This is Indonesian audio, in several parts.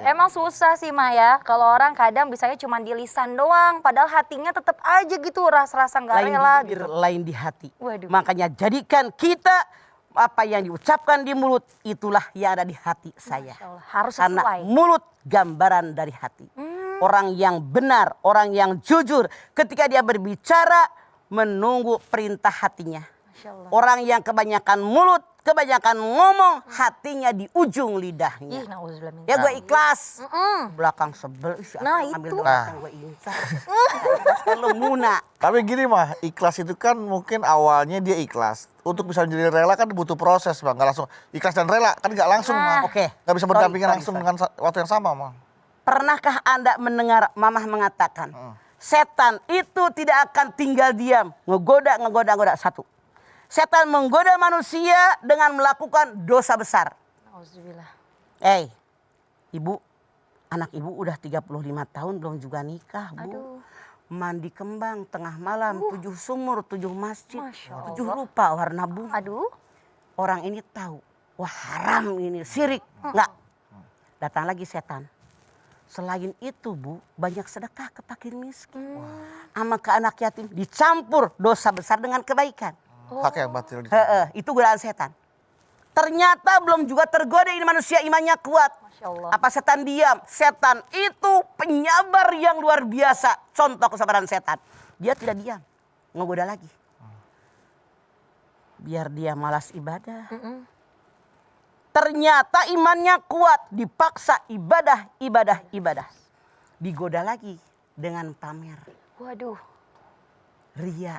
Emang susah sih Maya, kalau orang kadang bisanya cuma di lisan doang, padahal hatinya tetap aja gitu rasa-rasa nggak Lain rela di bibir, gitu. lain di hati. Waduh. Makanya jadikan kita apa yang diucapkan di mulut itulah yang ada di hati saya. Masya Allah, harus Karena sesuai. mulut gambaran dari hati. Orang yang benar, orang yang jujur ketika dia berbicara menunggu perintah hatinya. Masya Allah. Orang yang kebanyakan mulut, kebanyakan ngomong, hatinya di ujung lidahnya. Ih, nauzubillah min Ya gue dzalik. ikhlas. Mm-mm. Belakang sebel. Ih, Nah, ambil itu. doang, gue incar. Kan lu muna. Tapi gini mah, ikhlas itu kan mungkin awalnya dia ikhlas. Untuk bisa jadi rela kan butuh proses bang, nggak langsung ikhlas dan rela kan nggak langsung mah. Oke. Nggak bisa berdampingan Sorry, langsung sorry. dengan waktu yang sama mah. Pernahkah Anda mendengar mamah mengatakan, setan itu tidak akan tinggal diam, ngegoda. Satu. Setan menggoda manusia dengan melakukan dosa besar. Nauzubillah. Ibu, anak ibu udah 35 tahun belum juga nikah, Bu. Aduh. Mandi kembang tengah malam, 7 sumur, 7 masjid, Masya 7 Allah. rupa warna bunga. Aduh. Orang ini tahu, wah haram ini, syirik. Enggak. Datang lagi setan. Selain itu Bu, banyak sedekah ke fakir miskin. Sama ke anak yatim. Dicampur dosa besar dengan kebaikan. Hak yang batil. Itu godaan setan. Ternyata belum juga tergoda ini manusia imannya kuat. Masya Allah. Apa setan diam? Setan itu penyabar yang luar biasa. Contoh kesabaran setan. Dia tidak diam. Ngegoda lagi. Biar dia malas ibadah. Ternyata imannya kuat, dipaksa ibadah. Digoda lagi dengan pamer, Waduh. ria.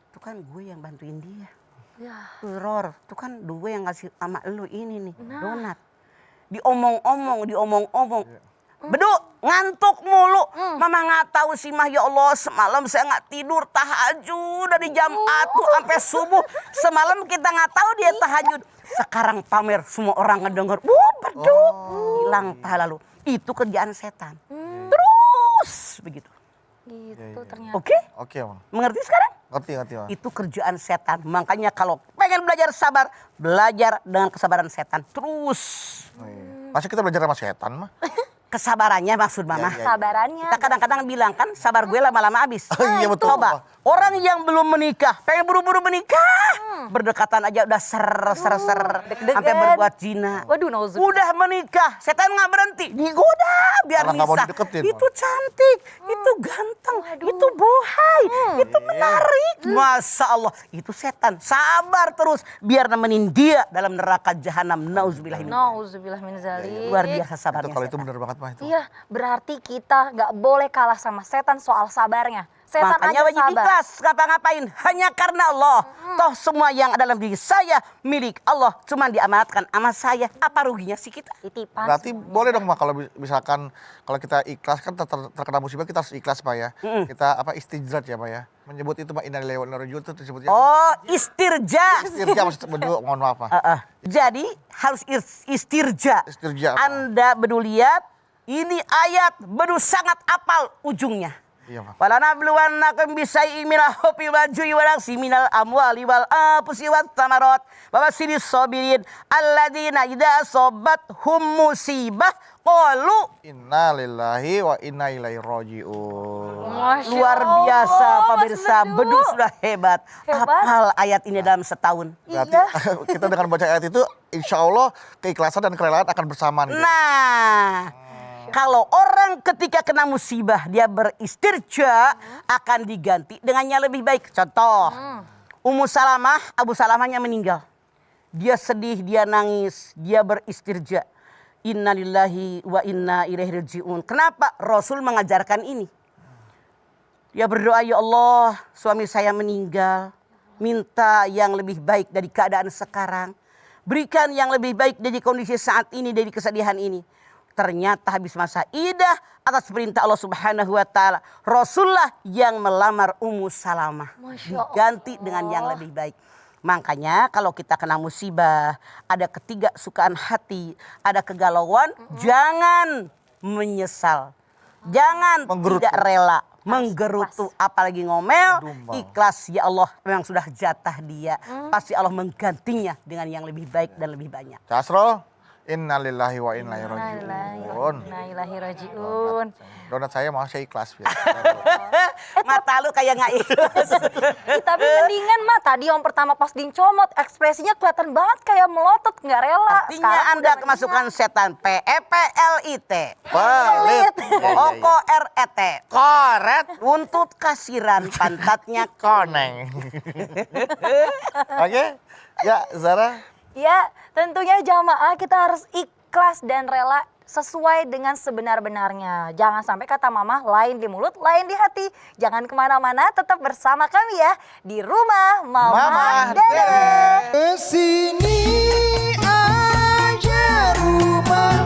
Itu kan gue yang bantuin dia. Ya. Ror, itu kan gue yang ngasih sama lu ini nih, donat. Diomong-omong. Bedu, ngantuk mulu. Mama nggak tahu sih mah, ya Allah, semalam saya nggak tidur tahajud dari jam 1 sampai subuh. Semalam kita nggak tahu dia tahajud. Sekarang pamer, semua orang ngedenger. Bedu, hilang pahala lu. Itu kerjaan setan. Terus begitu. Gitu ternyata. Oke? Oke mah. Mengerti sekarang? Ngerti mah. Itu kerjaan setan. Makanya kalau pengen belajar sabar, belajar dengan kesabaran setan. Terus. Masa kita belajar sama setan mah? Kesabarannya maksud mama. Sabarannya. Kita kadang-kadang bilang kan sabar gue lama-lama habis. Iya betul. Coba orang yang belum menikah, pengen buru-buru menikah. Berdekatan aja udah ser. Deg-degan. Sampai berbuat zina. Waduh, nauzubillah. Udah menikah, setan nggak berhenti. Digoda biar Malah nggak mau bisa. dideketin, Itu cantik, itu ganteng, itu bohai, itu menarik. Masya Allah, itu setan. Sabar terus biar nemenin dia dalam neraka jahanam. Nauzubillah. Nauzubillah min dzalik. Luar biasa Itu sabarnya kalau itu setan. benar banget mah itu. Iya, berarti kita nggak boleh kalah sama setan soal sabarnya. Setan Makanya aja wajib sabar. ikhlas ngapa-ngapain hanya karena Allah. Toh semua yang ada dalam diri saya milik Allah, cuma diamanatkan sama saya. Apa ruginya sih kita? Titipan. Berarti boleh dong mah kalau misalkan kalau kita ikhlas kan terkena musibah kita harus ikhlas Pak ya. Kita apa istijrat ya Pak ya. Menyebut itu Pak innalillahi wa inna ilaihi raji'un itu disebutnya. Oh, istirja. Istirja maksud berdua mohon maaf Pak. Jadi harus istirja. Istirja, Pak. Anda bedu lihat, ini ayat bedu sangat apal ujungnya. Iya Pak. Walanabluwannakum bisyai'in minal khawfi wal ju'i wa naqsi minal amwali wal anfusi wat thamarat wa bashshiris sabirin alladzina idza asabathum musibah qalu Inna lillahi wa inna ilaihi raji'un. Masya luar Allah, biasa Mas pemirsa. Bedu sudah hebat. Hebat. Hafal ayat ini dalam setahun. Berarti kita dengan baca ayat itu insya Allah keikhlasan dan kerelaan akan bersama nih. Nah, kalau orang ketika kena musibah dia beristirja akan diganti dengan yang lebih baik. Contoh, Ummu Salamah, Abu Salamahnya meninggal. Dia sedih, dia nangis, dia beristirja. Innalillahi wa inna ilaihi raji'un. Kenapa Rasul mengajarkan ini? Dia berdoa, ya Allah, suami saya meninggal. Minta yang lebih baik dari keadaan sekarang. Berikan yang lebih baik dari kondisi saat ini, dari kesedihan ini. Ternyata habis masa idah atas perintah Allah Subhanahu wa taala, Rasulullah yang melamar Ummu Salamah. Diganti dengan yang lebih baik. Makanya kalau kita kena musibah, ada ketidaksukaan hati, ada kegalauan, jangan menyesal. Jangan Menggerutu. tidak rela, menggerutu, apalagi ngomel, ikhlas. Ya Allah, memang sudah jatah dia. Pasti Allah menggantinya dengan yang lebih baik dan lebih banyak. Casrol, Innalillahi wa inna ilaihi raji'un. Innalillahi. Donat saya mau saya ikhlas ya. Mata lu kayak nggak ikhlas. Tapi mendingan mah tadi yang pertama pas dincomot ekspresinya kelihatan banget kayak melotot nggak rela. Artinya Anda kemasukan setan PEPLIT. Pelit. Oko RET. Koret. Buntut kasiran pantatnya Koneng. Oke. Ya, Zara. Ya, tentunya jamaah kita harus ikhlas dan rela sesuai dengan sebenar-benarnya. Jangan sampai kata mama lain di mulut, lain di hati. Jangan kemana-mana, tetap bersama kami ya di rumah Mama, Mama Dede. Dede. Kesini aja rumah